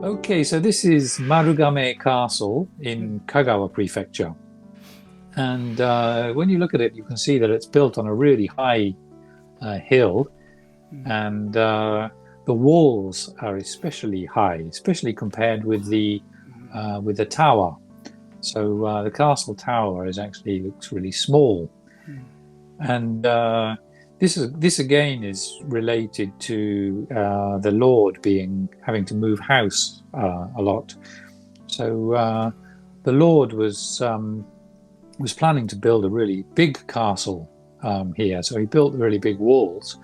Okay, so this is Marugame Castle in Kagawa Prefecture. And when you look at it, you can see that it's built on a really high hill, and the walls are especially high, especially compared with the tower. So the castle tower is actually looks really small, and this again is related to the Lord being having to move house a lot. So the Lord was planning to build a really big castle here. So he built really big walls,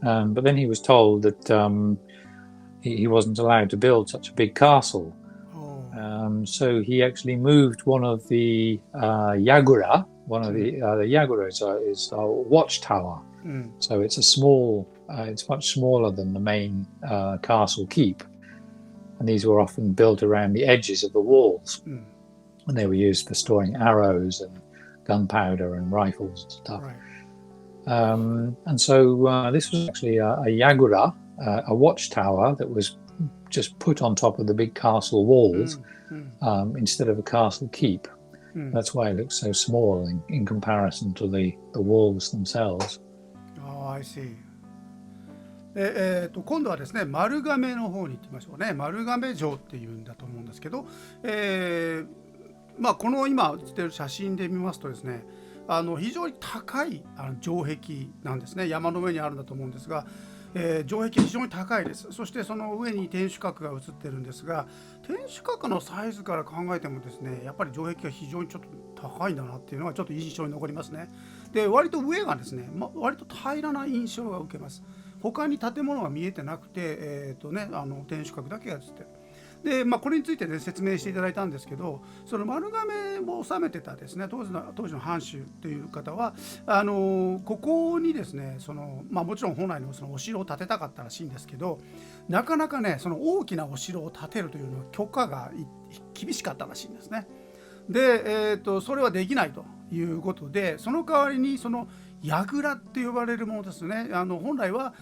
but then he was told that he wasn't allowed to build such a big castle. Oh. So he actually moved one of the Yagura. One of the Yagura is a watchtower. So it's a small, it's much smaller than the main castle keep. And these were often built around the edges of the walls. And they were used for storing arrows and gunpowder and rifles and stuff. Right. And so this was actually a Yagura, a watchtower that was just put on top of the big castle walls instead of a castle keep. That's why it looks so small in comparison to the walls themselves. Oh, I see. 今度はですね、丸亀の方に行ってみましょうね。丸亀城っていうんだと思うんですけど、この今写っている写真で見ますとですね、非常に高い城壁なんですね。山の上にあるんだと思うんですが、城壁非常に高いです。そしてその上に天守閣が写ってるんですが、天守閣のサイズから考えてもですね、やっぱり城壁が非常にちょっと高いんだなっていうのがちょっと印象に残りますね。で、割と上がですね、割と平らな印象が受けます。他に建物が見えてなくて、天守閣だけが写ってる。で、これについて、ね、説明していただいたんですけど、その丸亀を治めてたですね、当時の藩主という方はここにですね、もちろん本来のそのお城を建てたかったらしいんですけど、なかなかね、その大きなお城を建てるというのは許可が厳しかったらしいんですね。で、それはできないということで、その代わりにその櫓って呼ばれるものですね。本来は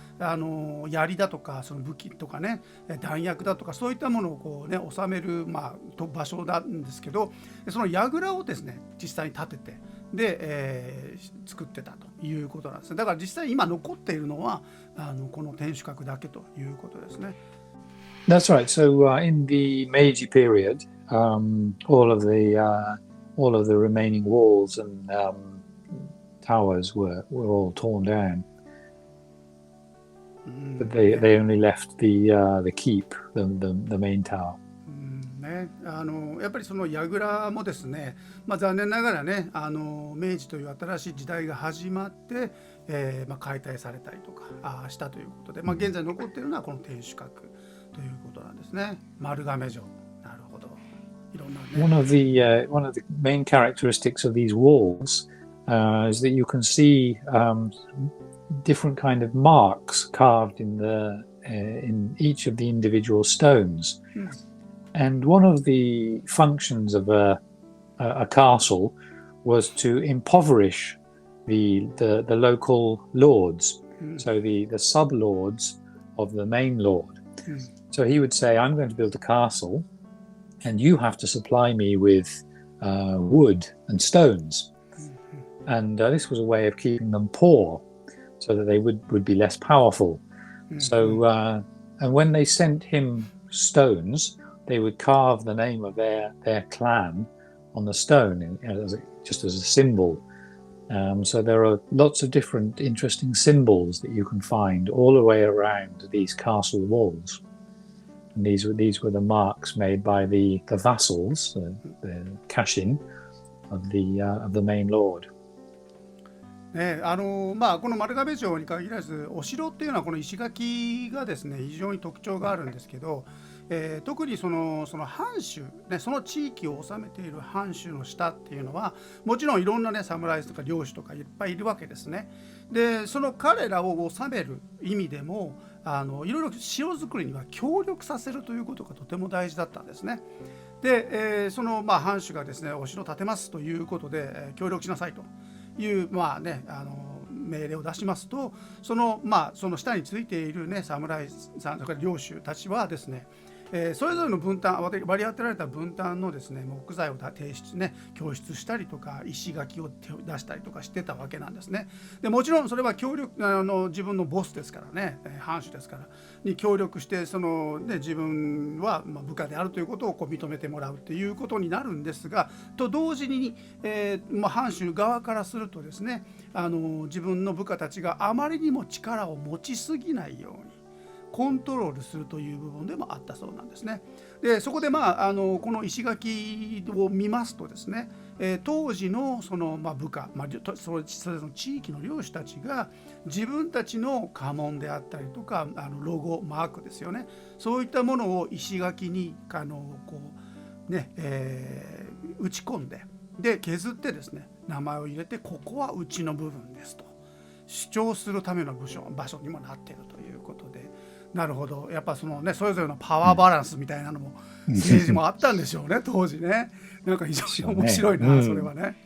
槍だとかその武器とかね、弾薬だとかそういったものをこうね収める場所なんですけど、その櫓をですね実際に建ててで、作ってたということなんですね。だから実際今残っているのはこの天守閣だけということですね。That's right. So in the Meiji period, all of the remaining walls and towers were all torn down, but they only left the keep, the main tower. やっぱりその櫓もですね、残念ながらね、明治という新しい時代が始まって、解体されたりとかしたということで、現在残っているのはこの天守閣ということなんですね。丸亀城。なるほど。いろんなね。One of the main characteristics of these walls is that you can see different kind of marks carved in each of the individual stones. And one of the functions of a castle was to impoverish the local lords, so the sub-lords of the main lord. So he would say, I'm going to build a castle, and you have to supply me with wood and stones. And this was a way of keeping them poor, so that they would be less powerful. So, and when they sent him stones, they would carve the name of their clan on the stone, just as a symbol. So there are lots of different interesting symbols that you can find all the way around these castle walls. And these were the marks made by the vassals, the kashin of the main lord. この丸亀城に限らずお城っていうのはこの石垣がですね非常に特徴があるんですけど、特にその藩主、ね、その地域を治めている藩主の下っていうのはもちろんいろんなね侍とか領主とかいっぱいいるわけですね。でその彼らを治める意味でもいろいろ城づくりには協力させるということがとても大事だったんですね。で、その藩主がですねお城を建てますということで、協力しなさいという命令を出しますと、その下についているね侍さんそれから領主たちはですね、それぞれの分担、割り当てられた分担のですね、木材を提出ね、供出したりとか、石垣を出したりとかしてたわけなんですね。でもちろんそれは自分のボスですからね、藩主ですから、に協力して、自分は部下であるということを認めてもらうということになるんですが、と同時に、藩主側からするとですね、自分の部下たちがあまりにも力を持ちすぎないようにコントロールするという部分でもあったそうなんですね。でそこでこの石垣を見ますとですね、当時の部下、それぞれの地域の領主たちが自分たちの家紋であったりとかロゴマークですよね、そういったものを石垣に打ち込んで削ってですね、名前を入れて、ここはうちの部分ですと主張するための場所にもなっているということで、なるほど、やっぱそれぞれのパワーバランスみたいなのも政治もあったんでしょうね当時ね。なんか非常に面白いな、それはね。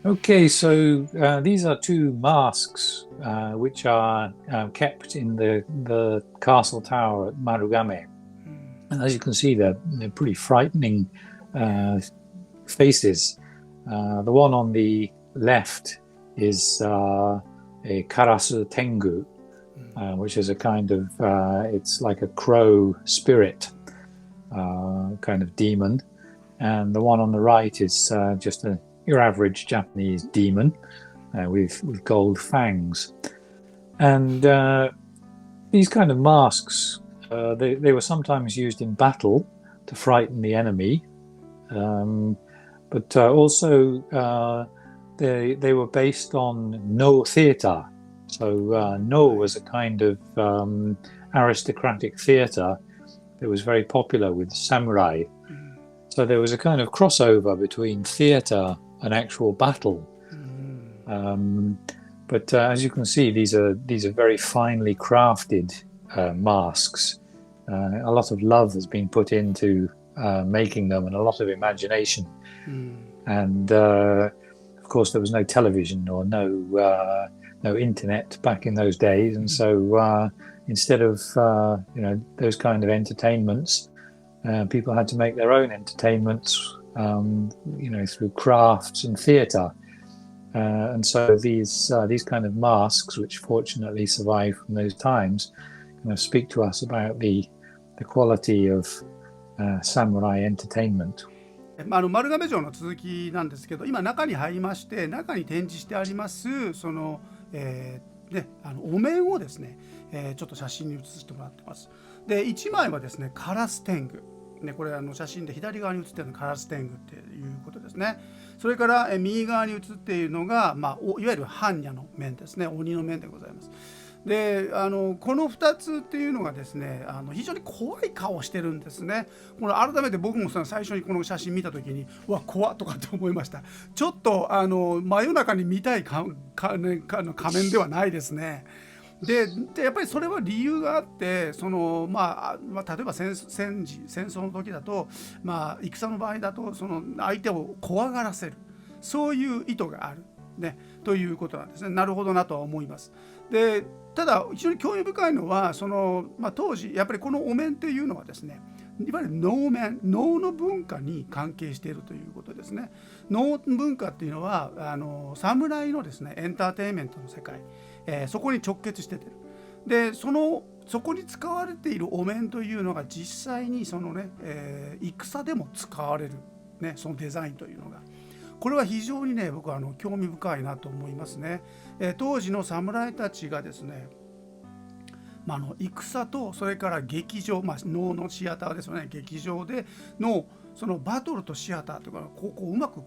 Okay, so these are two masks which are kept in the castle tower at Marugame. And as you can see, they're pretty frightening faces. The one on the left is a Karasu Tengu, which is a kind of, it's like a crow spirit kind of demon. And the one on the right is just your average Japanese demon with gold fangs. And these kind of masks, they were sometimes used in battle to frighten the enemy, but also they were based on No theatre. So No was a kind of aristocratic theatre that was very popular with samurai. So there was a kind of crossover between theatre and actual battle. But as you can see, these are very finely crafted masks. A lot of love has been put into making them, and a lot of imagination. And of course, there was no television or no internet back in those days, and so instead of those kind of entertainments, people had to make their own entertainments, through crafts and theatre. And so these kind of masks, which fortunately survived from those times, kind of speak to us about the quality of samurai entertainment. 丸亀城の続きなんですけど、今中に入りまして、中に展示してありますお面をですね、ちょっと写真に写してもらってます。で1枚はですね、カラス天狗、これ写真で左側に写っているのがカラス天狗っていうことですね。それから右側に写っているのが、いわゆる般若の面ですね、鬼の面でございます。でこの2つっていうのがですね、非常に怖い顔をしてるんですね。これ改めて僕も最初にこの写真見た時に、うわ怖っとかって思いました。ちょっと真夜中に見たい仮面ではないですね。でやっぱりそれは理由があって、例えば戦争の時だと、戦の場合だと相手を怖がらせる、そういう意図がある、ということなんですね。なるほどなとは思います。でただ非常に興味深いのは当時やっぱりこのお面というのはですね、いわゆる能面、能の文化に関係しているということですね。能文化っていうのは侍のですねエンターテインメントの世界、そこに直結しててる。でそこに使われているお面というのが実際に戦でも使われる、そのデザインというのが、これは非常に僕は興味深いなと思いますね。当時の侍たちがですね、戦とそれから劇場、能のシアターですよね、劇場でのそのバトルとシアターとかうまく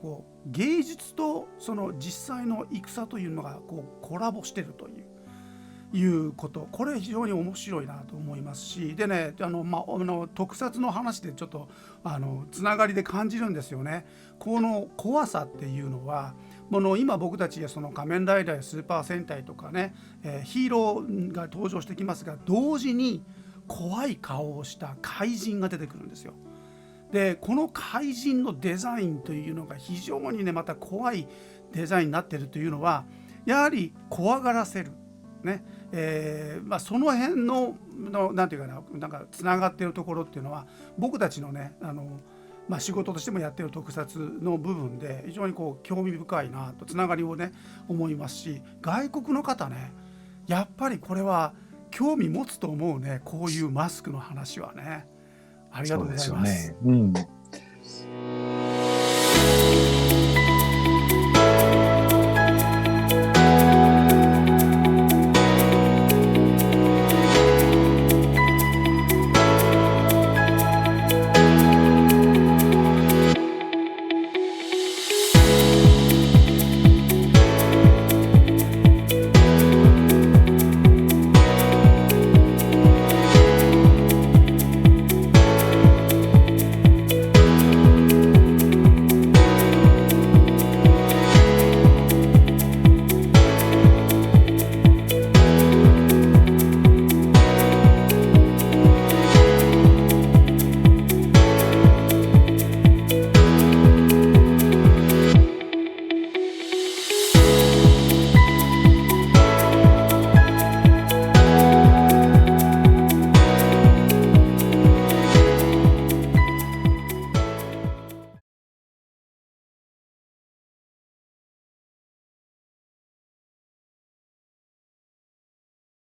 芸術とその実際の戦というのがコラボしてるということ、これ非常に面白いなと思いますし、でね特撮の話でちょっとつながりで感じるんですよね。この怖さっていうのは今僕たちが仮面ライダーやスーパー戦隊とかね、ヒーローが登場してきますが、同時に怖い顔をした怪人が出てくるんですよ。でこの怪人のデザインというのが非常にまた怖いデザインになっているというのは、やはり怖がらせる、ね、その辺のなんていうかな、なんかつながっているところっていうのは僕たちのね仕事としてもやっている特撮の部分で非常にこう興味深いなとつながりをね思いますし、外国の方ねやっぱりこれは興味持つと思うね、こういうマスクの話はね。ありがとうございます。そうですよね。うん。